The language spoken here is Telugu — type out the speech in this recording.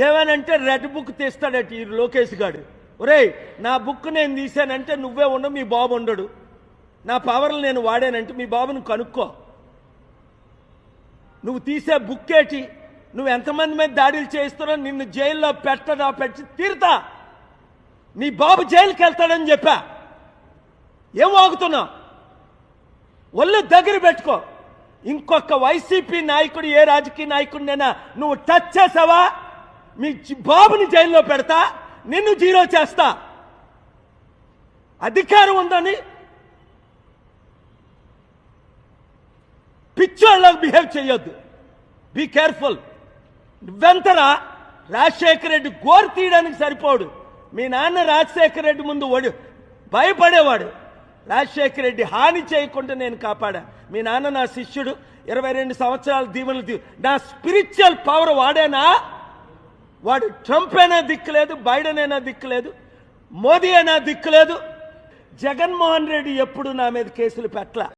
ఏమనంటే రెడ్ బుక్ తీస్తాడట ఈ లోకేష్ గాడు. ఒరేయ్, నా బుక్ నేను తీశానంటే నువ్వే ఉండవు, మీ బాబు ఉండడు. నా పవర్లు నేను వాడానంటే మీ బాబుని కనుక్కో. నువ్వు తీసే బుక్ ఏంటి? నువ్వు ఎంతమంది మీద దాడులు చేస్తున్నావు? నిన్ను జైల్లో పెట్టి తీరుతా. నీ బాబు జైలుకి వెళ్తాడని చెప్పా. ఏం వాగుతున్నావు? ఒళ్ళు దగ్గర పెట్టుకో. ఇంకొక వైసీపీ నాయకుడు, ఏ రాజకీయ నాయకుడినైనా నువ్వు టచ్ చేసావా, మీ బాబుని జైల్లో పెడతా, నిన్ను జీరో చేస్తా. అధికారం ఉందని పిచ్చోళ్ళకి బిహేవ్ చేయొద్దు. Be careful. నువ్వెంతరా? రాజశేఖర రెడ్డి గోరు తీయడానికి సరిపోడు. మీ నాన్న రాజశేఖర రెడ్డి ముందు భయపడేవాడు. రాజశేఖర రెడ్డి హాని చేయకుండా నేను కాపాడా. మీ నాన్న నా శిష్యుడు, 22 సంవత్సరాల దీవెనలు. నా స్పిరిచువల్ పవర్ వాడేనా? వాడు ట్రంప్ అయినా దిక్కులేదు, బైడెన్ అయినా దిక్కులేదు, మోదీ అయినా దిక్కులేదు. జగన్మోహన్ రెడ్డి ఎప్పుడు నా మీద కేసులు పెట్టలా.